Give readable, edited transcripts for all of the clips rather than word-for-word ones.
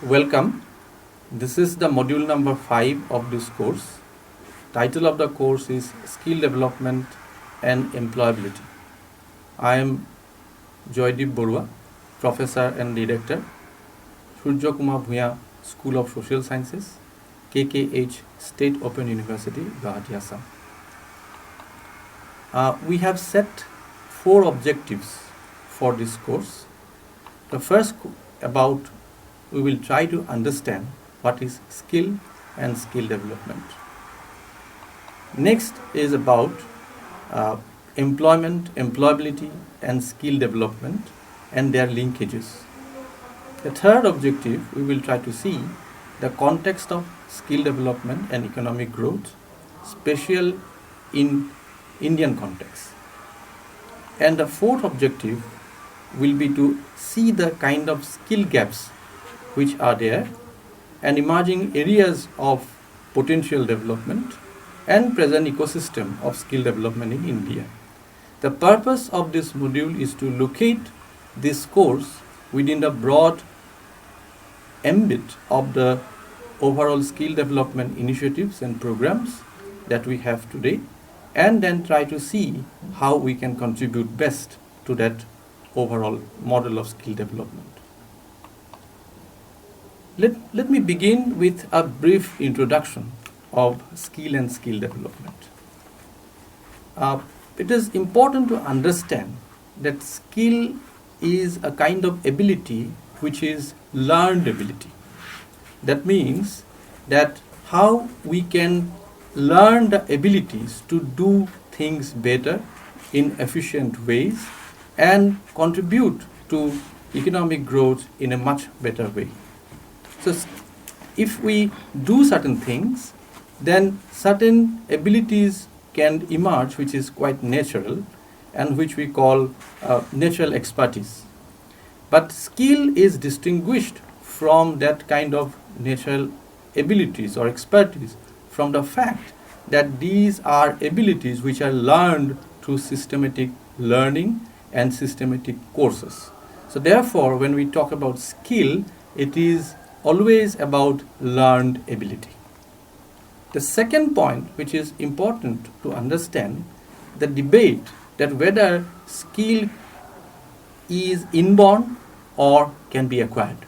Welcome. This is the module number 5 of this course. Title of the course is Skill Development and Employability. I am Joydeep Borua, Professor and Director, Surya Kumar Bhuya School of Social Sciences, KKH State Open University, Guwahati, Assam. We have set 4 objectives for this course. The first we will try to understand what is skill and skill development. Next is about employment, employability and skill development and their linkages. The third objective, we will try to see the context of skill development and economic growth, special in Indian context. And the fourth objective will be to see the kind of skill gaps which are there and emerging areas of potential development and present ecosystem of skill development in India. The purpose of this module is to locate this course within the broad ambit of the overall skill development initiatives and programs that we have today, and then try to see how we can contribute best to that overall model of skill development. Let me begin with a brief introduction of skill and skill development. It is important to understand that skill is a kind of ability which is learned ability. That means that how we can learn the abilities to do things better in efficient ways and contribute to economic growth in a much better way. So if we do certain things, then certain abilities can emerge which is quite natural and which we call natural expertise. But skill is distinguished from that kind of natural abilities or expertise from the fact that these are abilities which are learned through systematic learning and systematic courses. So therefore, when we talk about skill, it is always about learned ability. The second point, which is important to understand, the debate that whether skill is inborn or can be acquired.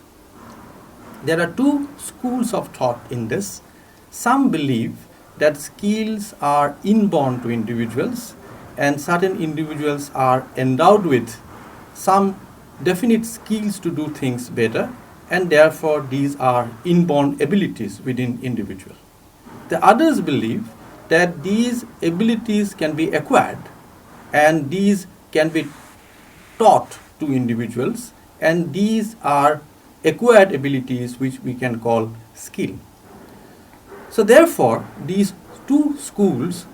There are 2 schools of thought in this. Some believe that skills are inborn to individuals and certain individuals are endowed with some definite skills to do things better, and therefore these are inborn abilities within individual. The others believe that these abilities can be acquired and these can be taught to individuals, and these are acquired abilities which we can call skill. So therefore these 2 schools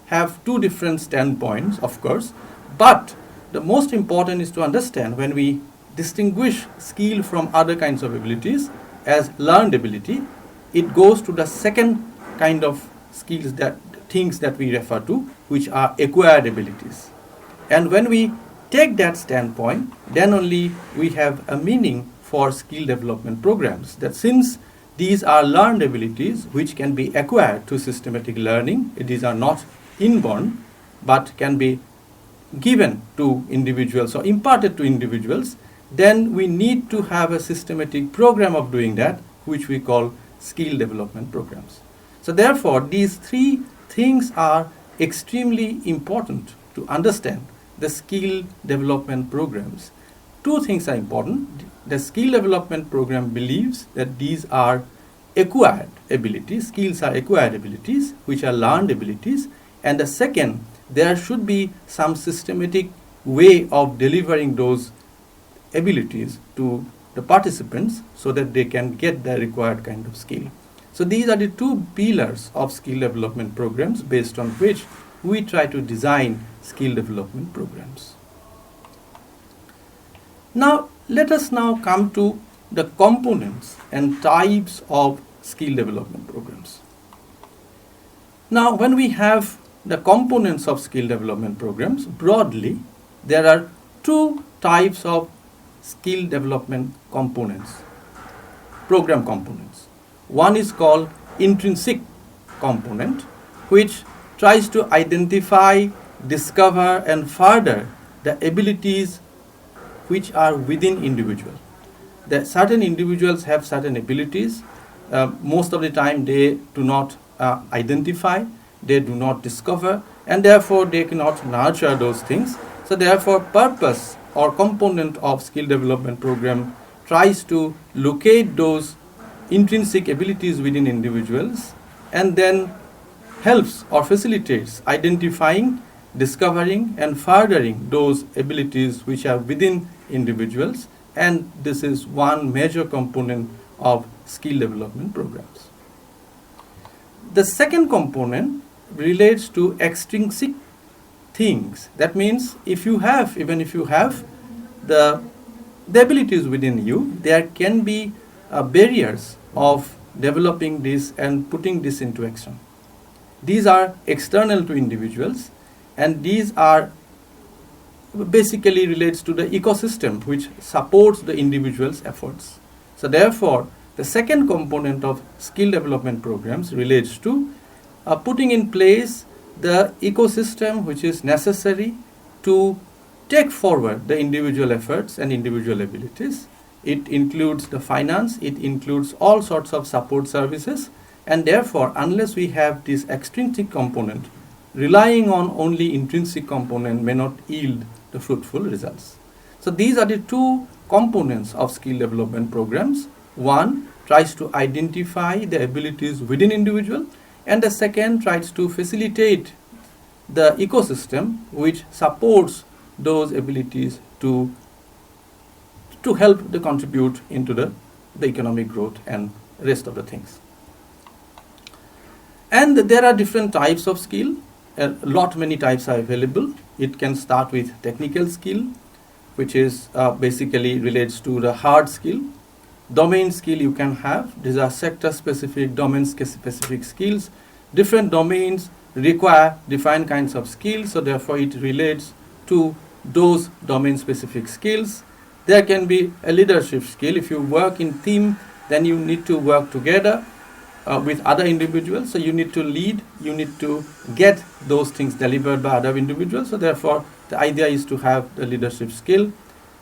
have 2 different standpoints, of course, but the most important is to understand when we distinguish skill from other kinds of abilities as learned ability, it goes to the second kind of skills, that things that we refer to, which are acquired abilities. And when we take that standpoint, then only we have a meaning for skill development programs, that since these are learned abilities which can be acquired through systematic learning, these are not inborn but can be given to individuals or imparted to individuals, then we need to have a systematic program of doing that, which we call skill development programs. So therefore, these 3 things are extremely important to understand the skill development programs. 2 things are important. The skill development program believes that these are acquired abilities, skills are acquired abilities, which are learned abilities. And the second, there should be some systematic way of delivering those abilities to the participants so that they can get the required kind of skill. So these are the 2 pillars of skill development programs based on which we try to design skill development programs. Now let us now come to the components and types of skill development programs. Now when we have the components of skill development programs, broadly there are 2 types of skill development components. program components. One is called intrinsic component, which tries to identify, discover, and further the abilities which are within individual. That certain individuals have certain abilities. Most of the time they do not identify, they do not discover, and therefore they cannot nurture those things. So therefore purpose or component of skill development program tries to locate those intrinsic abilities within individuals and then helps or facilitates identifying, discovering, and furthering those abilities which are within individuals, and this is one major component of skill development programs. The second component relates to extrinsic things. That means even if you have the abilities within you, there can be barriers of developing this and putting this into action. These are external to individuals, and these are basically relates to the ecosystem which supports the individual's efforts. So therefore, the second component of skill development programs relates to putting in place the ecosystem which is necessary to take forward the individual efforts and individual abilities. It includes the finance, it includes all sorts of support services, and therefore unless we have this extrinsic component, relying on only intrinsic component may not yield the fruitful results. So these are the two components of skill development programs. One tries to identify the abilities within individual, and the second tries to facilitate the ecosystem which supports those abilities to help to contribute into the economic growth and rest of the things. And there are different types of skill. Many types are available. It can start with technical skill, which is basically relates to the hard skill. Domain skill you can have. These are sector specific, domain specific skills. Different domains require different kinds of skills, so therefore it relates to those domain specific skills. There can be a leadership skill. If you work in team, then you need to work together with other individuals. So you need to lead, you need to get those things delivered by other individuals. So therefore, the idea is to have the leadership skill.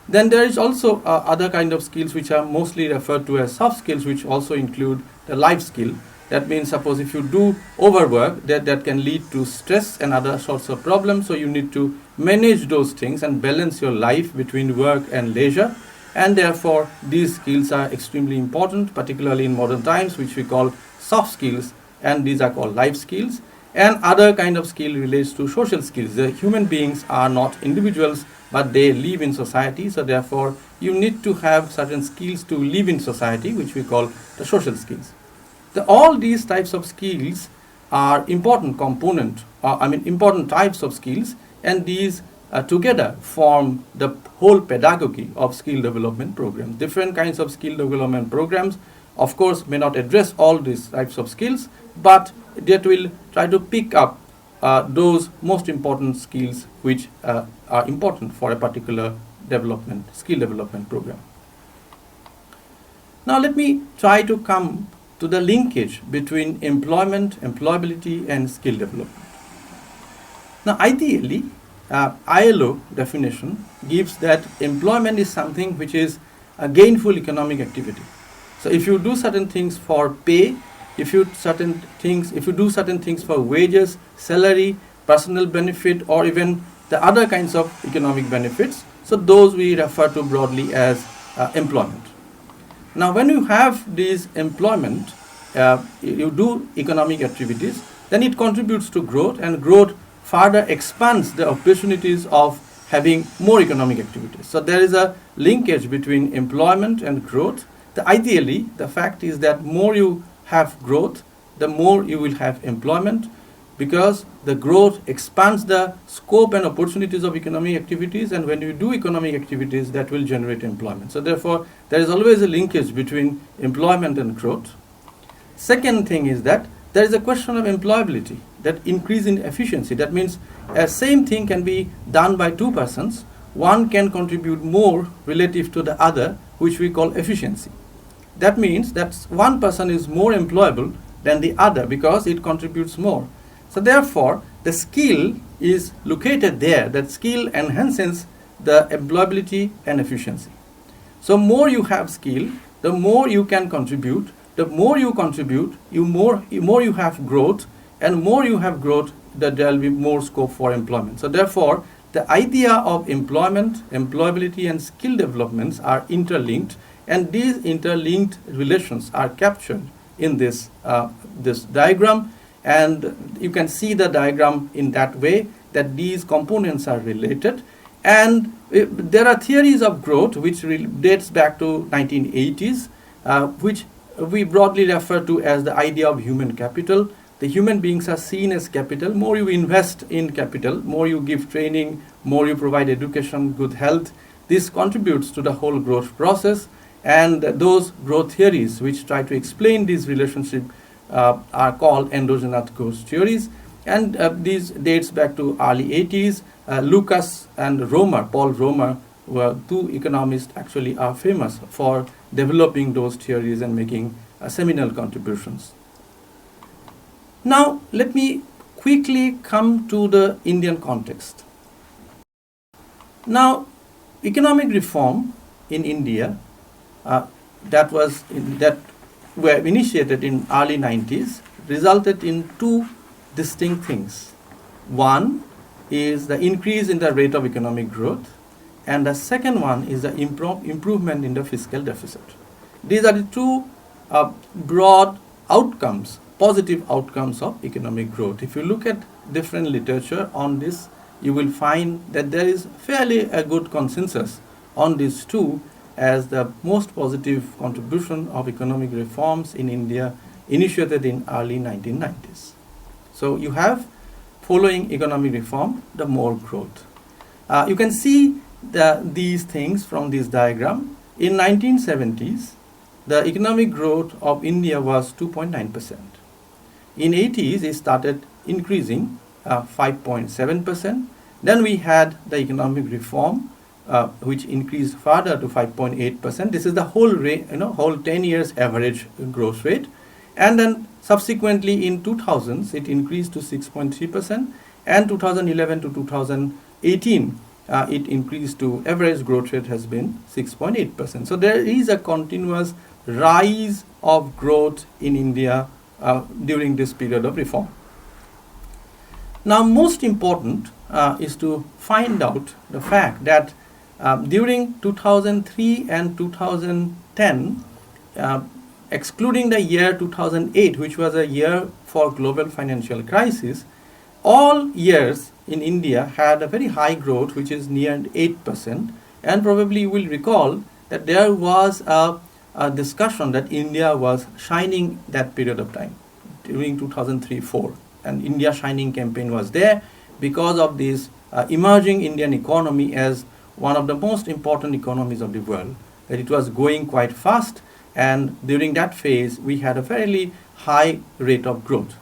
Then there is also other kind of skills which are mostly referred to as soft skills, which also include the life skill. That means suppose if you do overwork, that can lead to stress and other sorts of problems. So you need to manage those things and balance your life between work and leisure. And therefore, these skills are extremely important, particularly in modern times, which we call soft skills, and these are called life skills. And other kind of skill relates to social skills. The human beings are not individuals, but they live in society. So therefore, you need to have certain skills to live in society, which we call the social skills. All these types of skills are important important types of skills, and these together form the whole pedagogy of skill development programs. Different kinds of skill development programs, of course, may not address all these types of skills, but that will try to pick up those most important skills which are important for a particular skill development program. Now let me try to come to the linkage between employment, employability, and skill development. Now ideally, ILO definition gives that employment is something which is a gainful economic activity. So if you do certain things for pay, if you do certain things for wages, salary, personal benefit, or even the other kinds of economic benefits, so those we refer to broadly as employment. Now when you have this employment, you do economic activities, then it contributes to growth, and growth further expands the opportunities of having more economic activities. So there is a linkage between employment and growth. Ideally, the fact is that more you have growth, the more you will have employment, because the growth expands the scope and opportunities of economic activities, and when you do economic activities, that will generate employment. So therefore, there is always a linkage between employment and growth. Second thing is that there is a question of employability, that increase in efficiency. That means a same thing can be done by two persons. One can contribute more relative to the other, which we call efficiency. that means that one person is more employable than the other because it contributes more. So therefore, the skill is located there. That skill enhances the employability and efficiency. So more you have skill, the more you can contribute. The more you contribute, more you have growth, and more you have growth, that there will be more scope for employment. So therefore, the idea of employment, employability, and skill developments are interlinked, and these interlinked relations are captured in this this diagram. And you can see the diagram in that way, that these components are related. And there are theories of growth which dates back to 1980s, which we broadly refer to as the idea of human capital. The human beings are seen as capital. More you invest in capital, more you give training, more you provide education, good health, this contributes to the whole growth process. And those growth theories which try to explain this relationship are called endogenous growth theories. And these dates back to early 80s. Lucas and Romer, Paul Romer, were two economists actually are famous for developing those theories and making seminal contributions. Now, let me quickly come to the Indian context. Now, economic reform in India that were initiated in early 90s resulted in two distinct things. One is the increase in the rate of economic growth, and the second one is the improvement in the fiscal deficit. These are the two broad outcomes, positive outcomes of economic growth. If you look at different literature on this, you will find that there is fairly a good consensus on these two as the most positive contribution of economic reforms in India initiated in early 1990s. So you have, following economic reform, the more growth. You can see these things from this diagram. In 1970s, the economic growth of India was 2.9%. In 80s, it started increasing 5.7%. Then we had the economic reform, which increased further to 5.8%. This is the whole rate, whole 10 years average growth rate. And then subsequently in 2000s, it increased to 6.3%. And 2011 to 2018, it increased to average growth rate has been 6.8%. So there is a continuous rise of growth in India during this period of reform. Now, most important is to find out the fact that during 2003 and 2010, excluding the year 2008, which was a year for global financial crisis, all years in India had a very high growth, which is near 8%. And probably you will recall that there was a discussion that India was shining that period of time during 2003-04. And India Shining campaign was there because of this emerging Indian economy as one of the most important economies of the world. That it was going quite fast, and during that phase we had a fairly high rate of growth.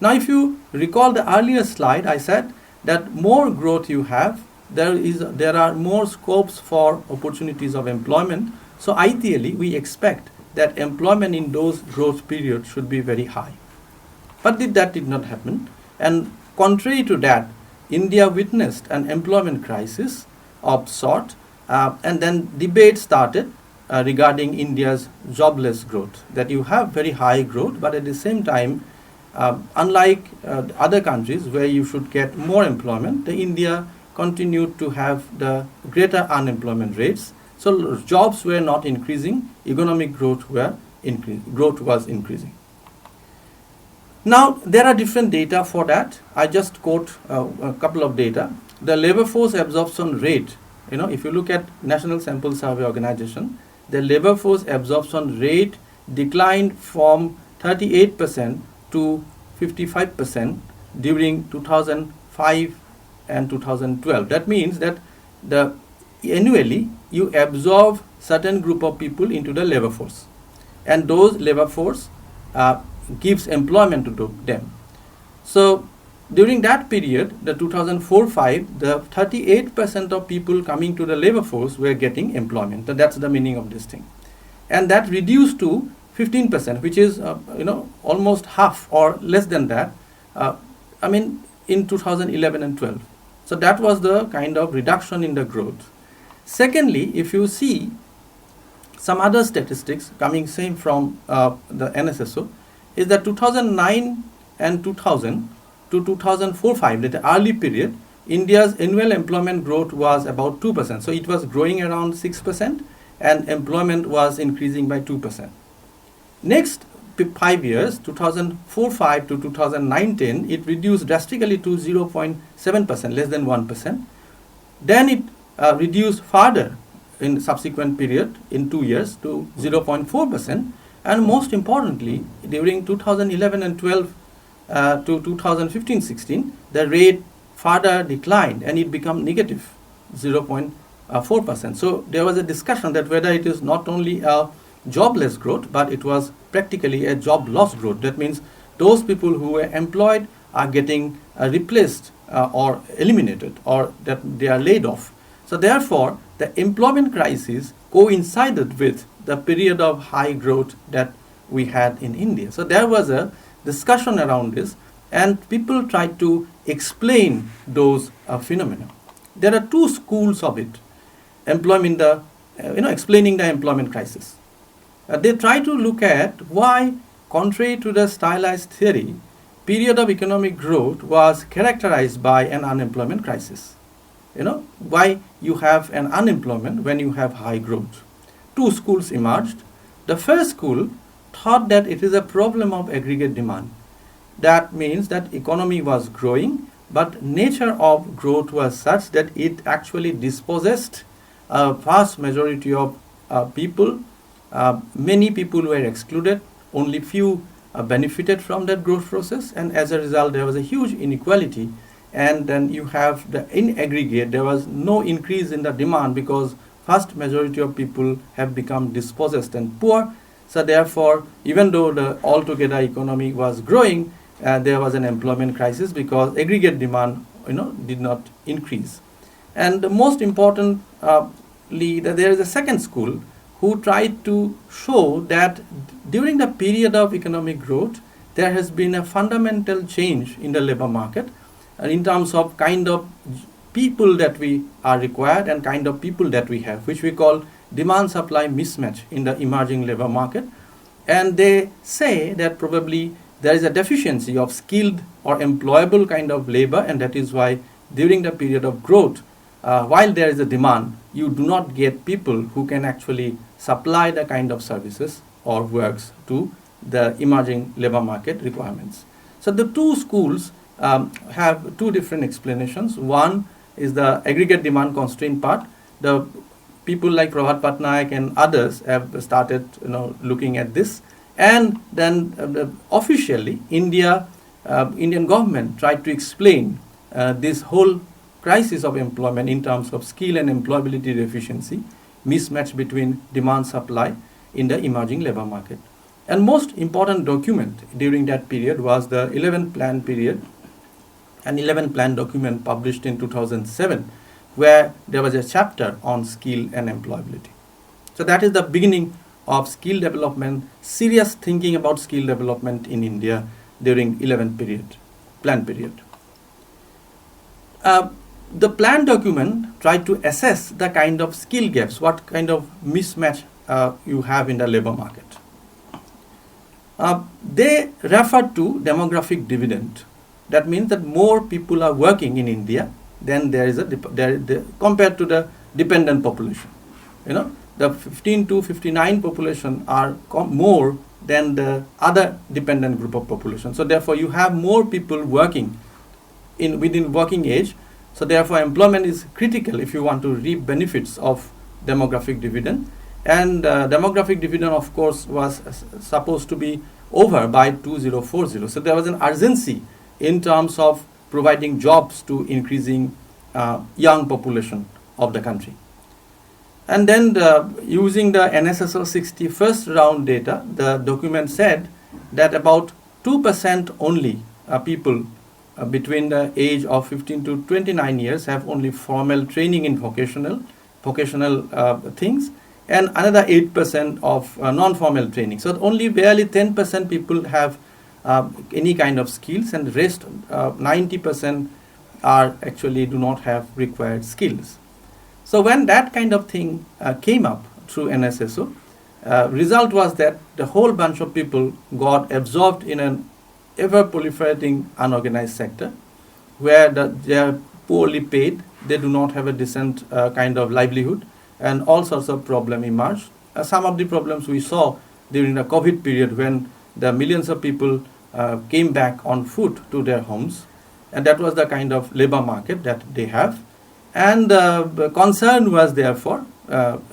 Now, if you recall the earlier slide, I said that more growth you have, there are more scopes for opportunities of employment. So ideally, we expect that employment in those growth periods should be very high. But that did not happen. And contrary to that, India witnessed an employment crisis of sort, and then debate started regarding India's jobless growth, that you have very high growth, but at the same time, unlike other countries where you should get more employment, India continued to have the greater unemployment rates. So jobs were not increasing, economic growth was increasing. Now, there are different data for that. I just quote a couple of data. The labor force absorption rate, if you look at National Sample Survey Organization, the labor force absorption rate declined from 38% to 55% during 2005 and 2012. That means that annually you absorb certain group of people into the labor force, and those labor force gives employment to them. So during that period, the 2004-05, the 38% of people coming to the labor force were getting employment. So that's the meaning of this thing. and that reduced to 15%, which is almost half or less than that. In 2011 and 12. So that was the kind of reduction in the growth. Secondly, if you see some other statistics coming same from the NSSO, is that 2009 and 2000 to 2004-5, the early period, India's annual employment growth was about 2%. So it was growing around 6% and employment was increasing by 2%. Next 5 years, 2004-5 to 2009-10, it reduced drastically to 0.7%, less than 1%. Then it reduced further in subsequent period in 2 years to 0.4%. And most importantly, during 2011 and 12 to 2015-16, the rate further declined and it became negative 0.4%. So there was a discussion that whether it is not only a jobless growth, but it was practically a job loss growth. That means those people who were employed are getting replaced or eliminated, or that they are laid off. So therefore, the employment crisis coincided with the period of high growth that we had in India. So there was a discussion around this, and people tried to explain those phenomena. There are two schools of it, explaining the employment crisis. They try to look at why, contrary to the stylized theory, period of economic growth was characterized by an unemployment crisis. Why you have an unemployment when you have high growth. Two schools emerged. The first school thought that it is a problem of aggregate demand. That means that economy was growing, but nature of growth was such that it actually dispossessed a vast majority of people. Many people were excluded, only few benefited from that growth process, and as a result there was a huge inequality. And then you have in aggregate there was no increase in the demand because vast majority of people have become dispossessed and poor. So therefore, even though the altogether economy was growing, there was an employment crisis because aggregate demand did not increase. And the most importantly, there is a second school who tried to show that during the period of economic growth, there has been a fundamental change in the labor market in terms of kind of people that we are required and kind of people that we have, which we call demand-supply mismatch in the emerging labor market. And they say that probably there is a deficiency of skilled or employable kind of labor, and that is why during the period of growth, while there is a demand, you do not get people who can actually supply the kind of services or works to the emerging labor market requirements. So the two schools have two different explanations. One is the aggregate demand constraint part. The people like Prabhat Patnaik and others have started looking at this. And then officially, Indian government tried to explain this whole crisis of employment in terms of skill and employability deficiency, mismatch between demand supply in the emerging labor market. And most important document during that period was the 11th plan period, an 11th plan document published in 2007, where there was a chapter on skill and employability. So that is the beginning of skill development, serious thinking about skill development in India during 11th plan period. The plan document tried to assess the kind of skill gaps, what kind of mismatch you have in the labor market. They referred to demographic dividend. That means that more people are working in India than there is compared to the dependent population. The 15 to 59 population are more than the other dependent group of population. So therefore, you have more people working within working age. So therefore, employment is critical if you want to reap benefits of demographic dividend. And demographic dividend, of course, was supposed to be over by 2040. So there was an urgency in terms of providing jobs to increasing young population of the country. And then using the NSSO 61st round data, the document said that about 2% only people between the age of 15 to 29 years have only formal training in vocational things, and another 8% of non-formal training. So only barely 10% people have any kind of skills, and the rest 90% are actually do not have required skills. So when that kind of thing came up through NSSO, result was that the whole bunch of people got absorbed in an ever proliferating unorganized sector where they are poorly paid, they do not have a decent kind of livelihood, and all sorts of problems emerged. Some of the problems we saw during the COVID period when the millions of people came back on foot to their homes, and that was the kind of labor market that they have. And the concern was therefore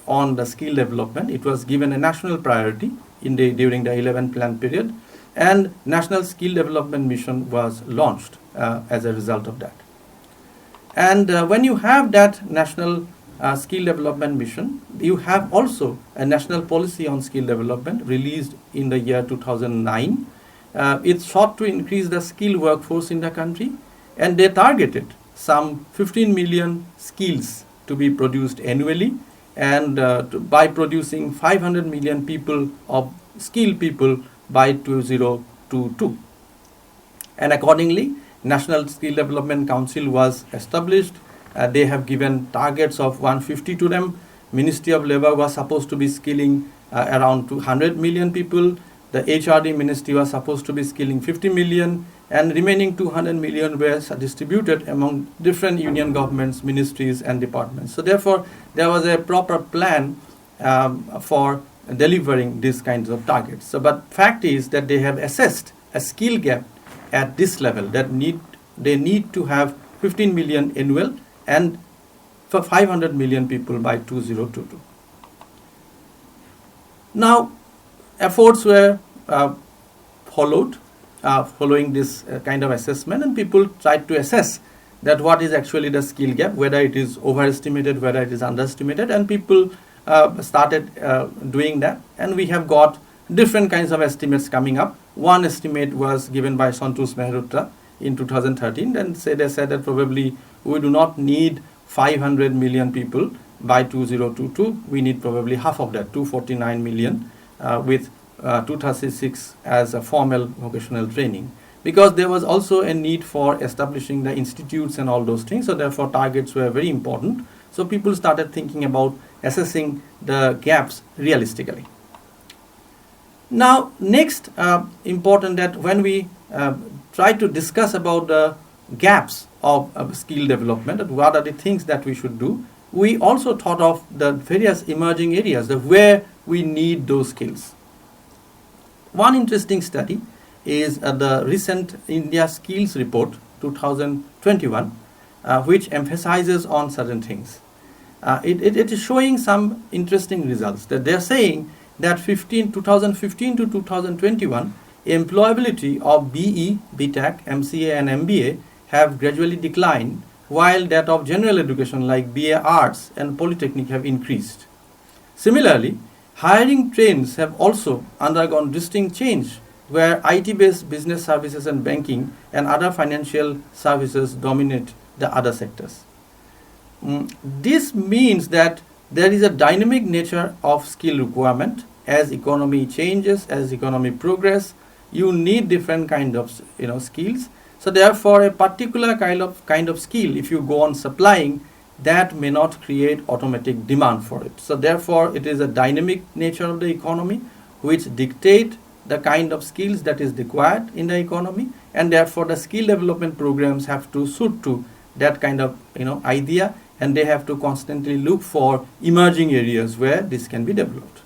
on the skill development. It was given a national priority during the 11 plan period, and National Skill Development Mission was launched as a result of that. And when you have that National Skill Development Mission, you have also a national policy on skill development released in the year 2009. It sought to increase the skilled workforce in the country, and they targeted some 15 million skills to be produced annually, and by producing 500 million people of skilled people by 2022. And accordingly, National Skill Development Council was established. They have given targets of 150 to them. Ministry of Labour was supposed to be skilling around 200 million people. The HRD ministry was supposed to be skilling 50 million, and remaining 200 million were distributed among different union governments, ministries and departments. So therefore, there was a proper plan for delivering these kinds of targets. So, but fact is that they have assessed a skill gap at this level that they need to have 15 million annual and for 500 million people by 2022. Now, efforts were following this kind of assessment, and people tried to assess that what is actually the skill gap, whether it is overestimated, whether it is underestimated, and people started doing that, and we have got different kinds of estimates coming up. One estimate was given by Santosh Mehrotra in 2013, and they said that probably we do not need 500 million people by 2022. We need probably half of that, 249 million, with 236 as a formal vocational training, because there was also a need for establishing the institutes and all those things. So therefore targets were very important. So people started thinking about assessing the gaps realistically. Now next important that when we try to discuss about the gaps of skill development and what are the things that we should do, we also thought of the various emerging areas where we need those skills. One interesting study is the recent India Skills Report 2021, which emphasizes on certain things. It is showing some interesting results, that they are saying that 2015 to 2021, employability of BE, BTech, MCA and MBA have gradually declined, while that of general education like BA Arts and Polytechnic have increased. Similarly, hiring trends have also undergone distinct change, where IT-based business services and banking and other financial services dominate the other sectors. This means that there is a dynamic nature of skill requirement. As economy changes, as economy progress, you need different kind of skills. So therefore, a particular kind of skill, if you go on supplying, that may not create automatic demand for it. So therefore, it is a dynamic nature of the economy which dictate the kind of skills that is required in the economy, and therefore the skill development programs have to suit to that kind of idea, and they have to constantly look for emerging areas where this can be developed.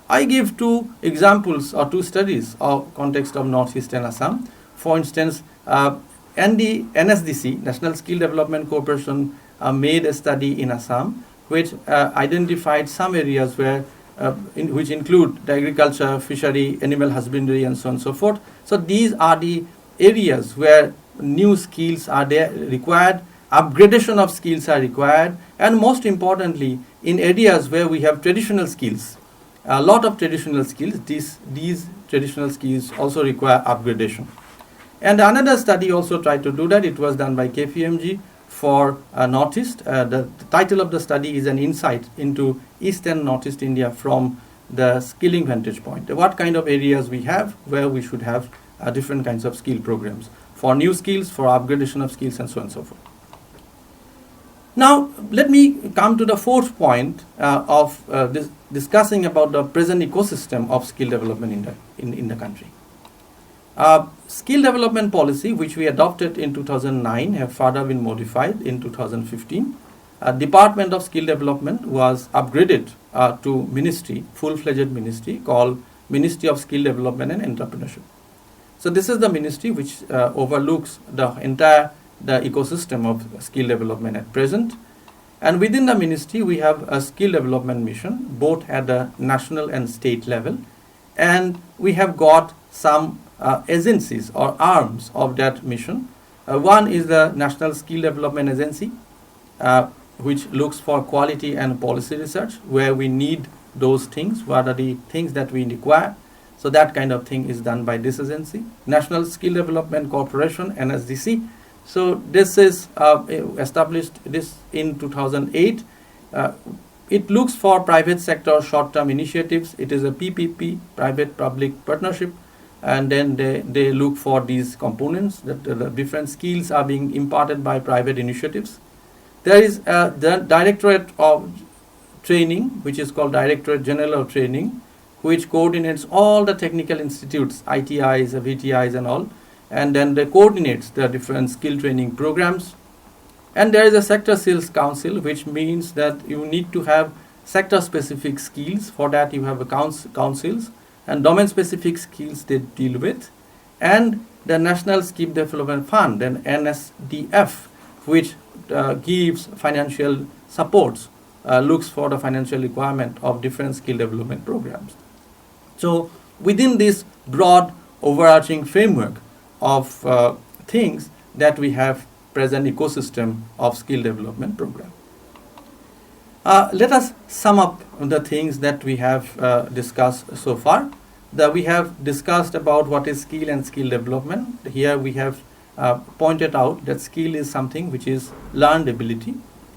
I give two examples or two studies of context of Northeastern Assam. For instance, NSDC, National Skill Development Corporation, made a study in Assam which identified some areas where which include the agriculture, fishery, animal husbandry and so on and so forth. So these are the areas where new skills are required, upgradation of skills are required, and most importantly, in areas where we have traditional skills, a lot of traditional skills, these traditional skills also require upgradation. And another study also tried to do that. It was done by KPMG, for Northeast. The title of the study is an insight into East and Northeast India from the skilling vantage point. What kind of areas we have where we should have different kinds of skill programs for new skills, for upgradation of skills, and so on and so forth. Now, let me come to the fourth point of discussing about the present ecosystem of skill development in the country. Skill development policy, which we adopted in 2009, have further been modified in 2015. Department of Skill Development was upgraded to ministry, full-fledged ministry called Ministry of Skill Development and Entrepreneurship. So this is the ministry which overlooks the entire ecosystem of skill development at present. And within the ministry, we have a skill development mission, both at the national and state level. And we have got some agencies or arms of that mission. One is the National Skill Development Agency, which looks for quality and policy research, where we need those things, what are the things that we require. So that kind of thing is done by this agency. National Skill Development Corporation, NSDC. So this is established this in 2008. It looks for private sector short-term initiatives. It is a PPP, private-public partnership. And then they look for these components, that the different skills are being imparted by private initiatives. There is the Directorate of Training, which is called Directorate General of Training, which coordinates all the technical institutes, ITIs, VTIs and all, and then they coordinates the different skill training programs. And there is a Sector Skills Council, which means that you need to have sector-specific skills. For that you have a councils, and domain-specific skills they deal with. And the National Skill Development Fund, then NSDF, which gives financial supports, looks for the financial requirement of different skill development programs. So within this broad overarching framework of things that we have present ecosystem of skill development program. Let us sum up the things that we have discussed so far. That we have discussed about what is skill and skill development. Here we have pointed out that skill is something which is learned ability,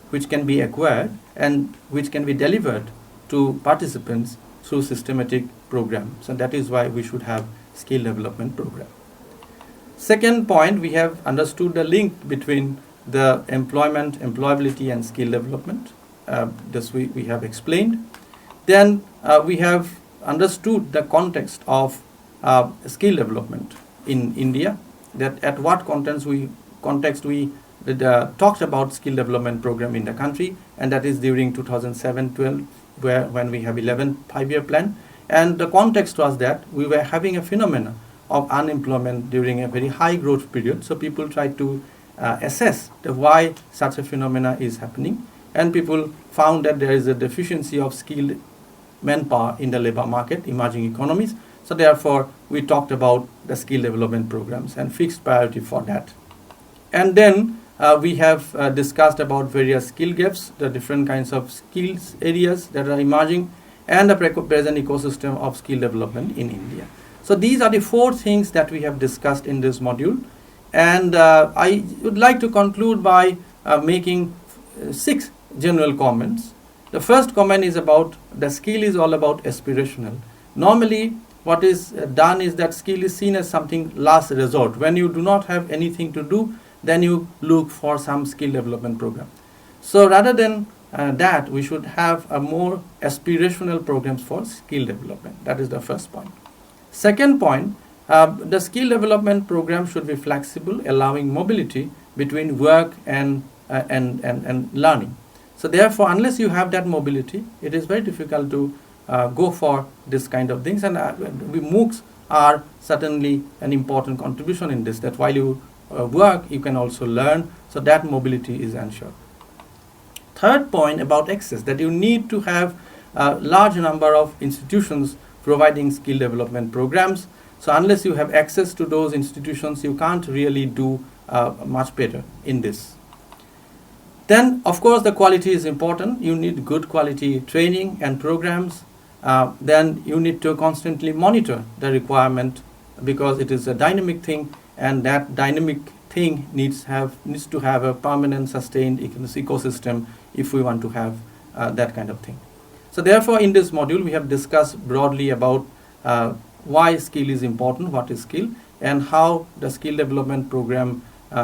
which can be acquired and which can be delivered to participants through systematic programs. And that is why we should have skill development program. Second point, we have understood the link between the employability and skill development. This we have explained. Then we have understood the context of skill development in India, that at what context we talked about skill development program in the country, and that is during 2007-12, when we have 11 5-year plan. And the context was that we were having a phenomenon of unemployment during a very high growth period. So people tried to assess why such a phenomena is happening, and people found that there is a deficiency of skilled manpower in the labor market, emerging economies. So therefore, we talked about the skill development programs and fixed priority for that. And then we have discussed about various skill gaps, the different kinds of skills areas that are emerging, and the present ecosystem of skill development in India. So these are the 4 things that we have discussed in this module. And I would like to conclude by making 6 general comments. The first comment is about the skill is all about aspirational. Normally, what is done is that skill is seen as something last resort. When you do not have anything to do, then you look for some skill development program. So rather than that, we should have a more aspirational programs for skill development. That is the first point. Second point, the skill development program should be flexible, allowing mobility between work and learning. So therefore, unless you have that mobility, it is very difficult to go for this kind of things. And MOOCs are certainly an important contribution in this, that while you work, you can also learn. So that mobility is ensured. Third point about access, that you need to have a large number of institutions providing skill development programs. So unless you have access to those institutions, you can't really do much better in this. Then, of course, the quality is important. You need good quality training and programs. Then you need to constantly monitor the requirement, because it is a dynamic thing, and that dynamic thing needs to have a permanent, sustained ecosystem if we want to have that kind of thing. So therefore, in this module, we have discussed broadly about why skill is important, what is skill, and how the skill development program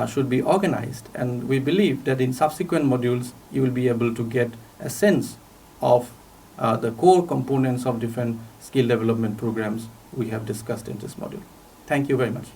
should be organized. And we believe that in subsequent modules, you will be able to get a sense of the core components of different skill development programs we have discussed in this module. Thank you very much.